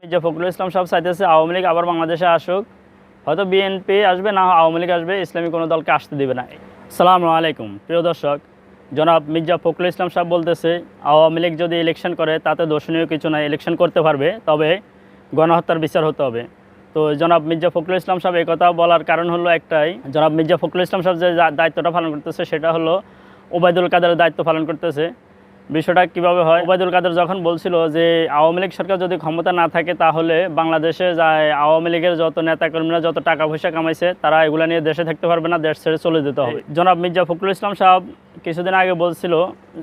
মির্জা ফখরুল ইসলাম সাহেব চাইতেছে আওয়ামী লীগ আবার বাংলাদেশে আসুক, হয়তো বিএনপি আসবে, না আওয়ামী লীগ আসবে, ইসলামী কোনো দলকে আসতে দেবে না। আসসালামু আলাইকুম প্রিয় দর্শক, জনাব মির্জা ফখরুল ইসলাম সাহেব বলতেছে আওয়ামী লীগ যদি ইলেকশন করে তাতে দর্শনীয় কিছু নাই, ইলেকশন করতে পারবে, তবে গণহত্যার বিচার হতে হবে। তো জনাব মির্জা ফখরুল ইসলাম সাহেব এই কথা বলার কারণ হলো একটাই, জনাব মির্জা ফখরুল ইসলাম সাহেব যে দায়িত্বটা পালন করতেছে সেটা হলো ওবায়দুল কাদেরের দায়িত্ব পালন করতেছে। বিষয়টা কীভাবে হয়, ওবায়দুল কাদের যখন বলছিল যে আওয়ামী লীগ সরকার যদি ক্ষমতা না থাকে তাহলে বাংলাদেশে যায় আওয়ামী লীগের যত নেতাকর্মীরা যত টাকা পয়সা কামাইছে তারা এগুলো নিয়ে দেশে থাকতে পারবে না, দেশ ছেড়ে চলে যেতে হবে। জনাব মির্জা ফখরুল ইসলাম সাহেব কিছুদিন আগে বলছিল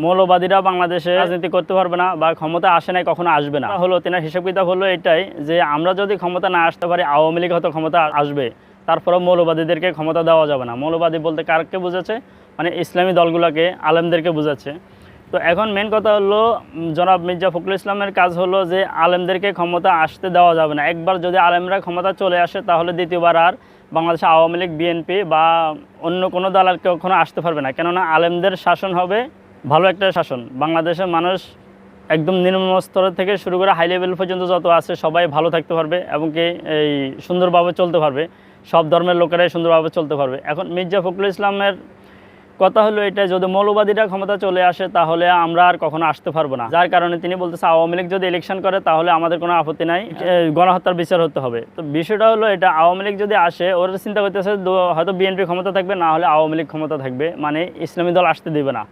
মৌলবাদীরা বাংলাদেশে রাজনীতি করতে পারবে না বা ক্ষমতা আসে নাই, কখনো আসবে না। হলো তেনার হিসাব কিতাব হলো এটাই যে আমরা যদি ক্ষমতা না আসতে পারি আওয়ামী লীগ হয়তো ক্ষমতা আসবে, তারপরেও মৌলবাদীদেরকে ক্ষমতা দেওয়া যাবে না। মৌলবাদী বলতে কারকে বোঝাচ্ছে, মানে ইসলামী দলগুলোকে, আলেমদেরকে বোঝাচ্ছে। তো এখন মেন কথা হলো জনাব মির্জা ফখরুল ইসলামের কাজ হলো যে আলেমদেরকে ক্ষমতা আসতে দেওয়া যাবে না। একবার যদি আলেমরা ক্ষমতা চলে আসে তাহলে দ্বিতীয়বার আর বাংলাদেশে আওয়ামী লীগ, বিএনপি বা অন্য কোনো দল আর কখনো আসতে পারবে না। কেননা আলেমদের শাসন হবে ভালো একটা শাসন। বাংলাদেশের মানুষ একদম নিম্ন স্তর থেকে শুরু করে হাই লেভেল পর্যন্ত যত আছে সবাই ভালো থাকতে পারবে এবং কি এই সুন্দরভাবে চলতে পারবে, সব ধর্মের লোকেরাই সুন্দরভাবে চলতে পারবে। এখন মির্জা ফখরুল ইসলামের কথা হলো এটা, যদি মৌলবাদীরা ক্ষমতা চলে আসে তাহলে আমরা আর কখনো আসতে পারবো না। যার কারণে তিনি বলতেছে আওয়ামী লীগ যদি ইলেকশন করে তাহলে আমাদের কোনো আপত্তি নাই, গণহত্যার বিচার হতে হবে। তো বিষয়টা হলো এটা, আওয়ামী লীগ যদি আসে ওরা চিন্তা করতেছে হয়তো বিএনপি ক্ষমতা থাকবে, না হলে আওয়ামী লীগ ক্ষমতা থাকবে, মানে ইসলামী দল আসতে দেবে না।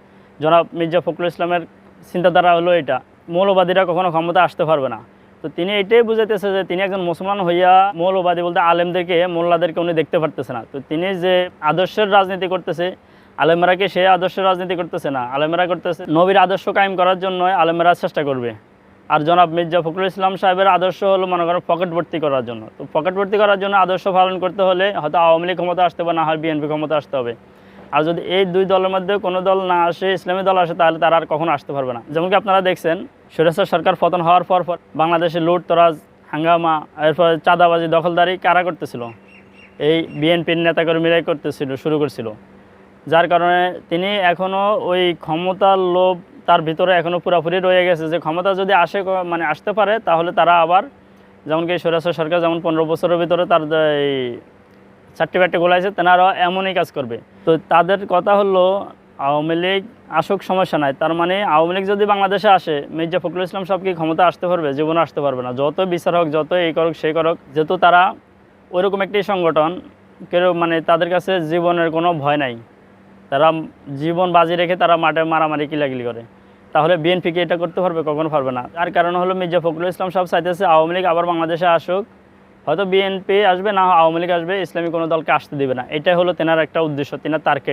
জনাব মির্জা ফখরুল ইসলামের চিন্তাধারা হলো এটা, মৌলবাদীরা কখনো ক্ষমতা আসতে পারবে না। তো তিনি এটাই বুঝাইতেছে যে তিনি একজন মুসলমান হইয়া মৌলবাদী বলতে আলেমদেরকে, মোল্লাদেরকে উনি দেখতে পারতেছে না। তো তিনি যে আদর্শের রাজনীতি করতেছে, আলেমরা কি সে আদর্শের রাজনীতি করতেছে না, আলেমরা করতেছে নবীর আদর্শ কায়েম করার জন্য আলেমরা চেষ্টা করবে। আর জনাব মির্জা ফখরুল ইসলাম সাহেবের আদর্শ হলো মনে করেন পকেট ভর্তি করার জন্য। তো পকেট ভর্তি করার জন্য আদর্শ পালন করতে হলে হয়তো আওয়ামী লীগ ক্ষমতা আসতে হবে, না হয় বিএনপি ক্ষমতা আসতে হবে। আর যদি এই দুই দলের মধ্যে কোনো দল না আসে, ইসলামী দল আসে, তাহলে তারা আর কখনো আসতে পারবে না। যেমন কি আপনারা দেখছেন স্বৈরাচার সরকার পতন হওয়ার পর বাংলাদেশে লুট তরাজ, হাঙ্গামা, এরপর চাঁদাবাজি, দখলদারি কারা করতেছিল? এই বিএনপির নেতাকর্মীরাই করতেছিল, শুরু করছিল। যার কারণে তিনি এখনও ওই ক্ষমতার লোভ তার ভিতরে এখনও পুরোপুরি রয়ে গেছে, যে ক্ষমতা যদি আসে, মানে আসতে পারে, তাহলে তারা আবার যেমন কি স্বৈরাচার সরকার যেমন 15 বছরের ভিতরে তার এই চারটি ব্যাটে গোলাইছে, তেনারা এমনই কাজ করবে। তো তাদের কথা হলো আওয়ামী লীগ আসুক সমস্যা নাই, তার মানে আওয়ামী লীগ যদি বাংলাদেশে আসে মির্জা ফখরুল ইসলাম সব কি ক্ষমতা আসতে পারবে? জীবনে আসতে পারবে না। যত বিচার হোক, যত এই করুক সেই করুক, যেহেতু তারা ওইরকম একটি সংগঠন, কেউ মানে তাদের কাছে জীবনের কোনো ভয় নাই, তারা জীবন বাজি রেখে তারা মাঠে মারামারি কিলাকিলি করে। তাহলে বিএনপি কি এটা করতে পারবে? কখনো পারবে না। তার কারণ হলো মির্জা ফখরুল ইসলাম সাহেব চাইতেছে আওয়ামী লীগ আবার বাংলাদেশে আসুক, হয়তো বিএনপি আসবে, না আওয়ামী লীগ আসবে, ইসলামী কোনো দলকে আসতে দেবে না। এটাই হলো তেনার একটা উদ্দেশ্য, তেনার টার্গেট।